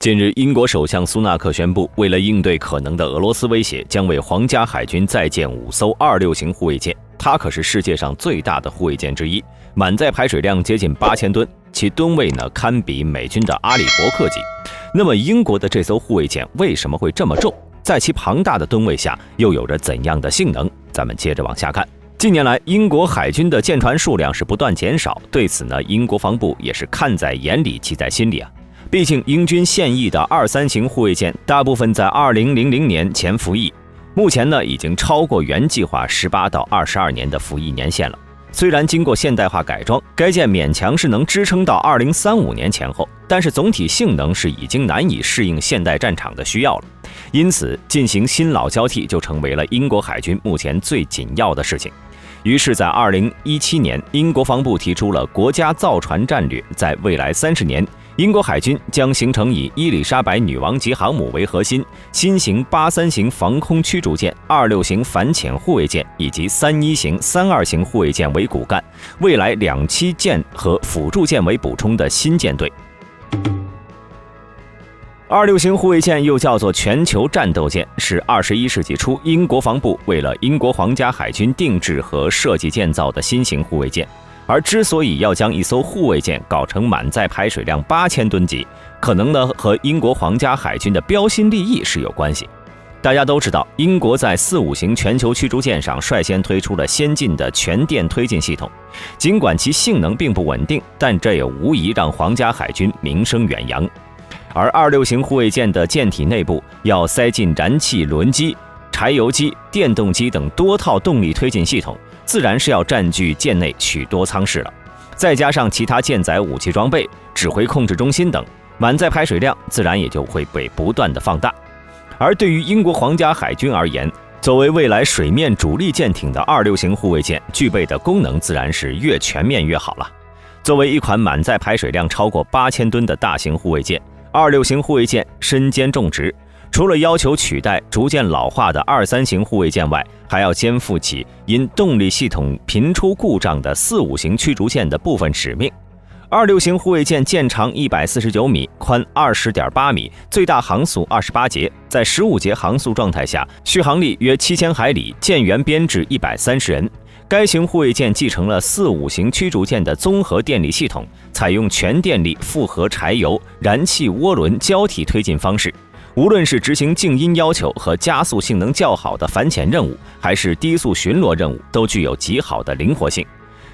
近日，英国首相苏纳克宣布，为了应对可能的俄罗斯威胁，将为皇家海军再建5艘26型护卫舰。它可是世界上最大的护卫舰之一，满载排水量接近8000吨，其吨位呢堪比美军的阿里伯克级。那么，英国的这艘护卫舰为什么会这么重？在其庞大的吨位下，又有着怎样的性能？咱们接着往下看。近年来，英国海军的舰船数量是不断减少，对此呢，英国防部也是看在眼里，记在心里啊。毕竟，英军现役的23型护卫舰大部分在2000年前服役，目前呢已经超过原计划18到22年的服役年限了。虽然经过现代化改装，该舰勉强是能支撑到2035年前后，但是总体性能是已经难以适应现代战场的需要了。因此，进行新老交替就成为了英国海军目前最紧要的事情。于是，在2017年，英国防部提出了国家造船战略，在未来30年。英国海军将形成以伊丽莎白女王级航母为核心，新型83型防空驱逐舰、26型反潜护卫舰以及31型、32型护卫舰为骨干，未来2栖舰和辅助舰为补充的新舰队。26型护卫舰又叫做全球战斗舰，是21世纪初英国防部为了英国皇家海军定制和设计建造的新型护卫舰。而之所以要将一艘护卫舰搞成满载排水量8000吨级，可能呢和英国皇家海军的标新立异是有关系。大家都知道，英国在45型全球驱逐舰上率先推出了先进的全电推进系统，尽管其性能并不稳定，但这也无疑让皇家海军名声远扬。而26型护卫舰的舰体内部要塞进燃气轮机、柴油机、电动机等多套动力推进系统，自然是要占据舰内许多舱室了。再加上其他舰载武器装备、指挥控制中心等，满载排水量自然也就会被不断的放大。而对于英国皇家海军而言，作为未来水面主力舰艇的26型护卫舰具备的功能自然是越全面越好了。作为一款满载排水量超过8000吨的大型护卫舰，26型护卫舰身兼重职，除了要求取代逐渐老化的23型护卫舰外，还要肩负起因动力系统频出故障的45型驱逐舰的部分使命。26型护卫舰舰长149米，宽20.8米，最大航速28节，在15节航速状态下，续航力约7000海里，舰员编制130人。该型护卫舰继承了45型驱逐舰的综合电力系统，采用全电力复合柴油、燃气涡轮交替推进方式。无论是执行静音要求和加速性能较好的反潜任务，还是低速巡逻任务，都具有极好的灵活性。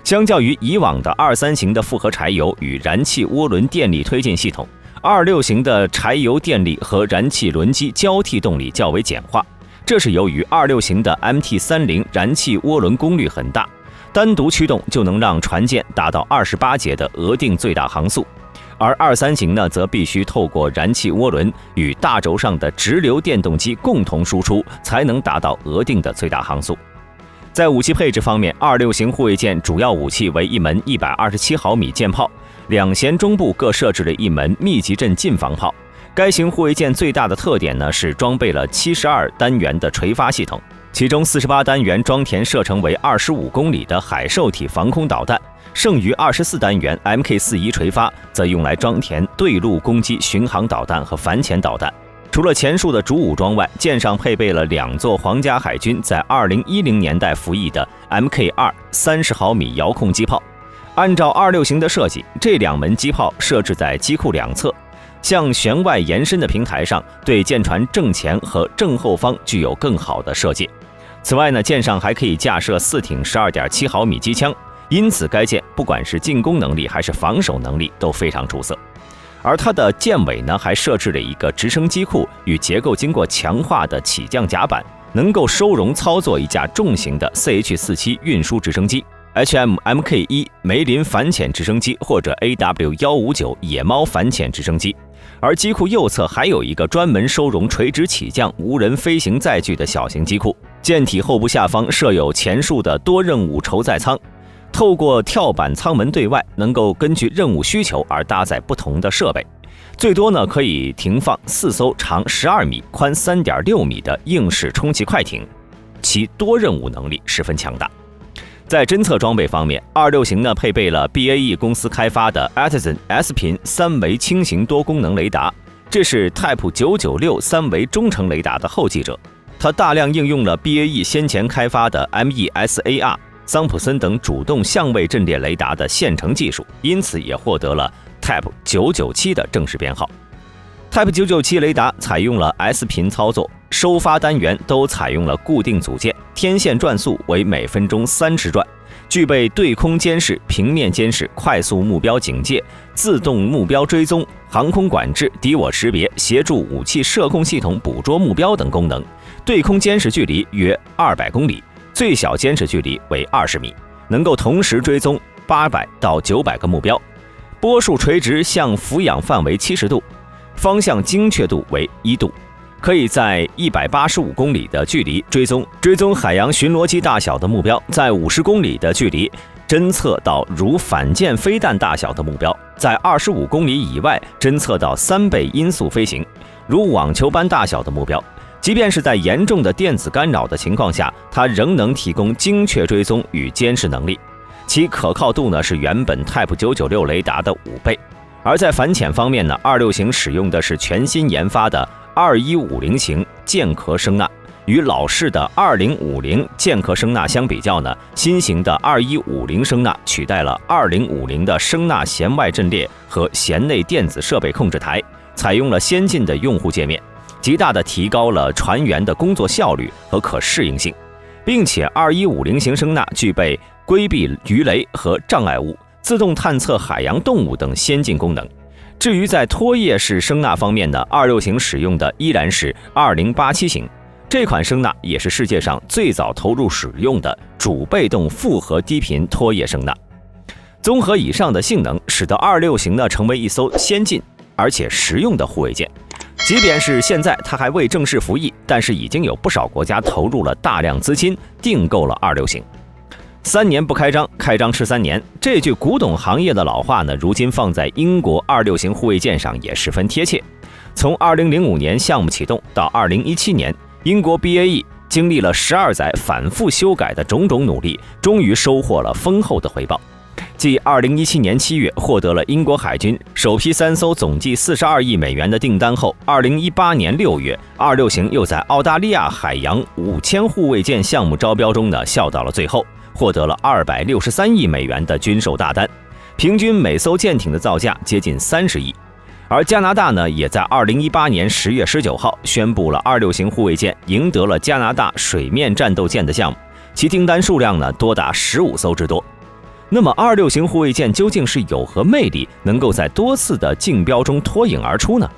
相较于以往的23型的复合柴油与燃气涡轮电力推进系统，26型的柴油电力和燃气轮机交替动力较为简化。这是由于26型的 MT30 燃气涡轮功率很大，单独驱动就能让船舰达到28节的额定最大航速。而23型呢，则必须透过燃气涡轮与大轴上的直流电动机共同输出，才能达到额定的最大航速。在武器配置方面，26型护卫舰主要武器为一门127毫米舰炮，两舷中部各设置了一门密集阵近防炮。该型护卫舰最大的特点呢，是装备了72单元的垂发系统，其中48单元装填射程为25公里的海兽体防空导弹，剩余24单元 Mk41 垂发则用来装填对陆攻击巡航导弹和反潜导弹。除了前述的主武装外，舰上配备了2座皇家海军在2010年代服役的 Mk2 30毫米遥控机炮。按照26型的设计，这2门机炮设置在机库两侧，向舷外延伸的平台上，对舰船正前和正后方具有更好的射界。此外呢，舰上还可以架设4挺12.7毫米机枪，因此该舰不管是进攻能力还是防守能力都非常出色。而它的舰尾呢，还设置了一个直升机库与结构经过强化的起降甲板，能够收容操作一架重型的 CH-47运输直升机、HM-MK1 梅林反潜直升机或者 AW-159 野猫反潜直升机。而机库右侧还有一个专门收容垂直起降无人飞行载具的小型机库，舰体后部下方设有前述的多任务筹载舱，透过跳板舱门对外，能够根据任务需求而搭载不同的设备。最多呢可以停放4艘长12米、宽3.6米的硬式充气快艇，其多任务能力十分强大。在侦测装备方面，26型呢配备了 BAE 公司开发的 Artisan S频3维轻型多功能雷达，这是 Type 996三维中程雷达的后继者，它大量应用了 BAE 先前开发的 MESAR、桑普森等主动相位阵列雷达的现成技术，因此也获得了 Type 997的正式编号。Type 997雷达采用了 S 频操作，收发单元都采用了固定组件，天线转速为每分钟30转，具备对空监视、平面监视、快速目标警戒、自动目标追踪、航空管制、敌我识别、协助武器射控系统捕捉目标等功能。对空监视距离约200公里，最小监视距离为20米，能够同时追踪800到900个目标，波束垂直向俯仰范围70度，方向精确度为1度，可以在185公里的距离追踪海洋巡逻机大小的目标，在50公里的距离侦测到如反舰飞弹大小的目标，在25公里以外侦测到3倍音速飞行，如网球般大小的目标。即便是在严重的电子干扰的情况下，它仍能提供精确追踪与监视能力，其可靠度呢是原本 Type 996雷达的5倍。而在反潜方面呢，26型使用的是全新研发的2150型剑壳声呐，与老式的2050剑壳声呐相比较呢，新型的2150声呐取代了2050的声呐弦外阵列和弦内电子设备控制台，采用了先进的用户界面，极大地提高了船员的工作效率和可适应性，并且2150型声呐具备规避鱼雷和障碍物、自动探测海洋动物等先进功能。至于在拖曳式声呐方面呢，26型使用的依然是2087型，这款声呐也是世界上最早投入使用的主被动复合低频拖曳声呐。综合以上的性能，使得26型呢成为一艘先进而且实用的护卫舰。即便是现在它还未正式服役，但是已经有不少国家投入了大量资金订购了26型。3年不开张，开张吃3年，这句古董行业的老话呢，如今放在英国26型护卫舰上也十分贴切。从2005年项目启动到2017年，英国 BAE 经历了12载反复修改的种种努力，终于收获了丰厚的回报。继2017年7月获得了英国海军首批3艘总计42亿美元的订单后，2018年6月，26型又在澳大利亚海洋5000护卫舰项目招标中呢笑到了最后，获得了263亿美元的军售大单，平均每艘舰艇的造价接近30亿。而加拿大呢，也在2018年10月19号宣布了26型护卫舰赢得了加拿大水面战斗舰的项目，其订单数量呢多达15艘之多。那么26型护卫舰究竟是有何魅力，能够在多次的竞标中脱颖而出呢？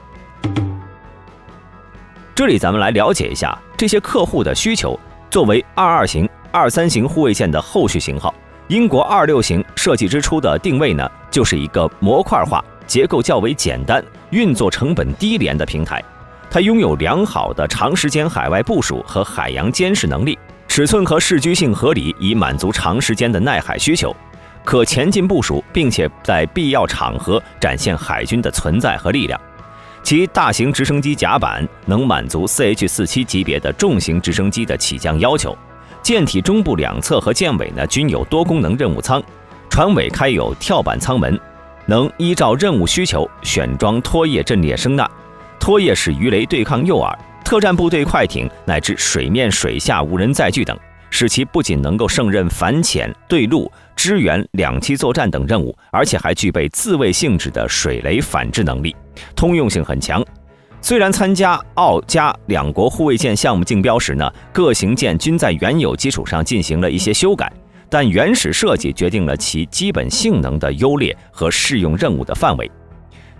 这里咱们来了解一下这些客户的需求。作为22型、23型护卫舰的后续型号，英国26型设计之初的定位呢，就是一个模块化、结构较为简单、运作成本低廉的平台。它拥有良好的长时间海外部署和海洋监视能力，尺寸和视居性合理，以满足长时间的耐海需求。可前进部署，并且在必要场合展现海军的存在和力量。其大型直升机甲板能满足 CH-47 级别的重型直升机的起降要求。舰体中部两侧和舰尾呢均有多功能任务舱，船尾开有跳板舱门，能依照任务需求选装拖曳阵列声呐，拖曳式鱼雷对抗诱饵、特战部队快艇乃至水面水下无人载具等，使其不仅能够胜任反潜、对陆、支援、两栖作战等任务，而且还具备自卫性质的水雷反制能力，通用性很强。虽然参加澳加两国护卫舰项目竞标时呢，各型舰均在原有基础上进行了一些修改，但原始设计决定了其基本性能的优劣和适用任务的范围。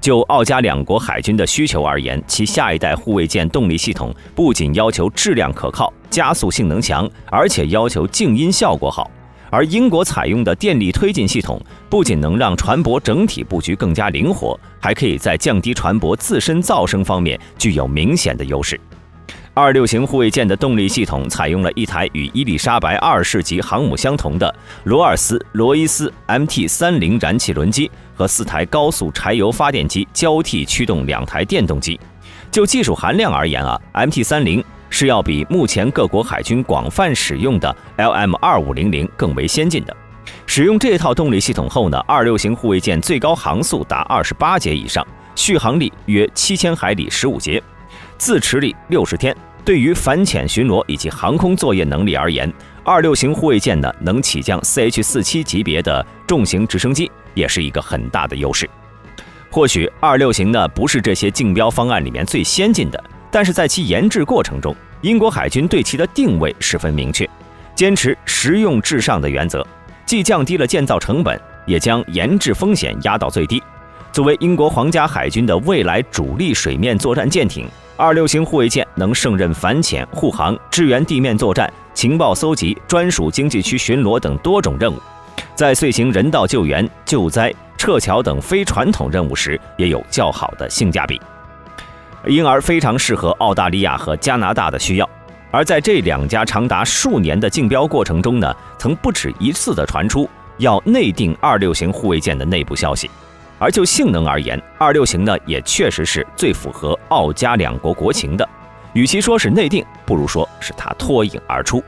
就澳加两国海军的需求而言，其下一代护卫舰动力系统不仅要求质量可靠、加速性能强，而且要求静音效果好。而英国采用的电力推进系统不仅能让船舶整体布局更加灵活，还可以在降低船舶自身噪声方面具有明显的优势。26型护卫舰的动力系统采用了一台与伊丽莎白2世级航母相同的罗伊斯 MT-30 燃气轮机和4台高速柴油发电机交替驱动2台电动机。就技术含量而言MT-30是要比目前各国海军广泛使用的 LM-2500更为先进的。使用这套动力系统后呢，26型护卫舰最高航速达28节以上，续航力约7000海里15节，自持力60天。对于反潜巡逻以及航空作业能力而言，26型护卫舰呢能起降 CH-47级别的重型直升机，也是一个很大的优势。或许26型呢不是这些竞标方案里面最先进的，但是在其研制过程中，英国海军对其的定位十分明确，坚持实用至上的原则，既降低了建造成本，也将研制风险压到最低。作为英国皇家海军的未来主力水面作战舰艇，26型护卫舰能胜任反潜、护航、支援地面作战、情报搜集、专属经济区巡逻等多种任务，在遂行人道救援、救灾、撤侨等非传统任务时，也有较好的性价比，因而非常适合澳大利亚和加拿大的需要。而在这2家长达数年的竞标过程中呢，曾不止一次的传出要内定26型护卫舰的内部消息。而就性能而言，26型呢也确实是最符合澳加两国国情的，与其说是内定，不如说是它脱颖而出。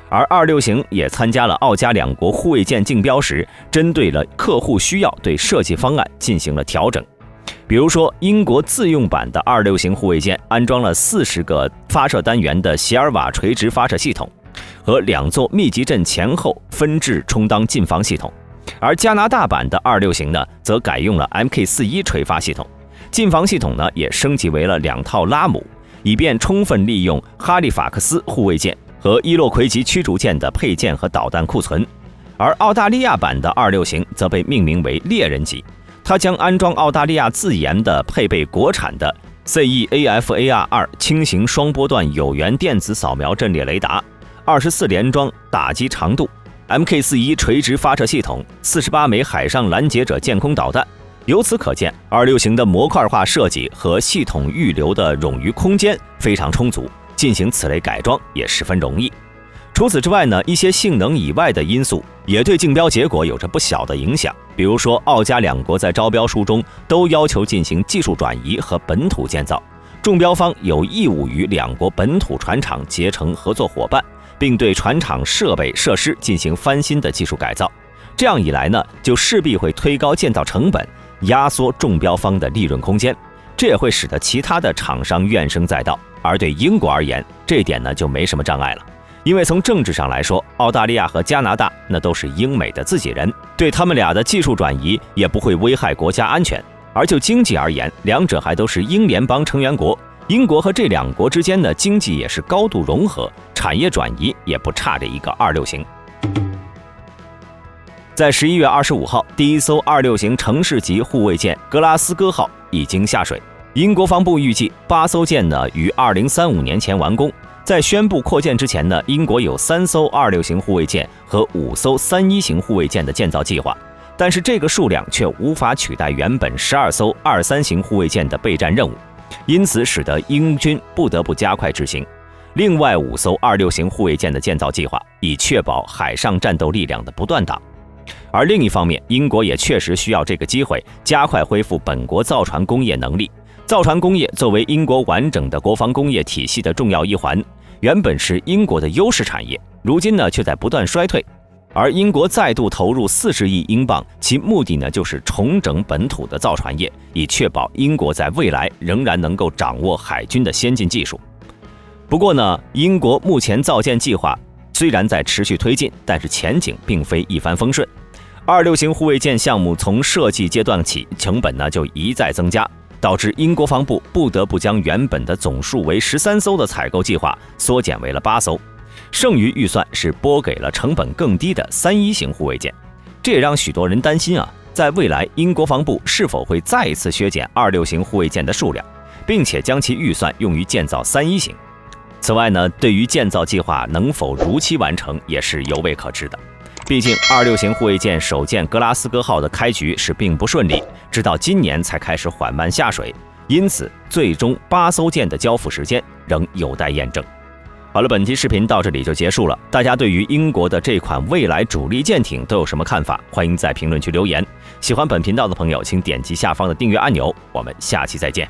而26型也参加了澳加两国护卫舰竞标时，针对了客户需要对设计方案进行了调整。比如说，英国自用版的26型护卫舰安装了40个发射单元的席尔瓦垂直发射系统，和2座密集阵前后分置充当近防系统。而加拿大版的26型呢，则改用了 MK41 垂发系统，近防系统呢也升级为了2套拉姆，以便充分利用哈利法克斯护卫舰和伊洛魁级驱逐舰的配件和导弹库存。而澳大利亚版的26型则被命名为猎人级，它将安装澳大利亚自研的配备国产的 CEAFAR2 轻型双波段有源电子扫描阵列雷达，24连装打击长度，MK41 垂直发射系统，48枚海上拦截者舰空导弹。由此可见，26型的模块化设计和系统预留的冗余空间非常充足，进行此类改装也十分容易。除此之外呢，一些性能以外的因素也对竞标结果有着不小的影响。比如说，澳加两国在招标书中都要求进行技术转移和本土建造，中标方有义务与两国本土船厂结成合作伙伴，并对船厂设备设施进行翻新的技术改造。这样一来呢，就势必会推高建造成本，压缩中标方的利润空间，这也会使得其他的厂商怨声载道。而对英国而言，这点呢就没什么障碍了，因为从政治上来说，澳大利亚和加拿大那都是英美的自己人，对他们俩的技术转移也不会危害国家安全。而就经济而言，两者还都是英联邦成员国，英国和这两国之间的经济也是高度融合，产业转移也不差这一个26型。在11月25号，第一艘26型城市级护卫舰格拉斯哥号已经下水。英国防部预计8艘舰呢于2035年前完工。在宣布扩建之前呢，英国有3艘26型护卫舰和5艘31型护卫舰的建造计划，但是这个数量却无法取代原本12艘23型护卫舰的备战任务，因此使得英军不得不加快执行另外5艘26型护卫舰的建造计划，以确保海上战斗力量的不断档。而另一方面，英国也确实需要这个机会加快恢复本国造船工业能力。造船工业作为英国完整的国防工业体系的重要一环，原本是英国的优势产业，如今呢却在不断衰退。而英国再度投入40亿英镑，其目的呢就是重整本土的造船业，以确保英国在未来仍然能够掌握海军的先进技术。不过呢，英国目前造舰计划虽然在持续推进，但是前景并非一帆风顺。26型护卫舰项目从设计阶段起，成本呢就一再增加，导致英国防部不得不将原本的总数为13艘的采购计划缩减为了8艘，剩余预算是拨给了成本更低的31型护卫舰。这也让许多人担心在未来英国防部是否会再一次削减26型护卫舰的数量，并且将其预算用于建造31型。此外呢，对于建造计划能否如期完成也是犹未可知的。毕竟26型护卫舰首舰格拉斯哥号的开局是并不顺利，直到今年才开始缓慢下水，因此最终8艘舰的交付时间仍有待验证。好了，本期视频到这里就结束了。大家对于英国的这款未来主力舰艇都有什么看法？欢迎在评论区留言。喜欢本频道的朋友，请点击下方的订阅按钮。我们下期再见。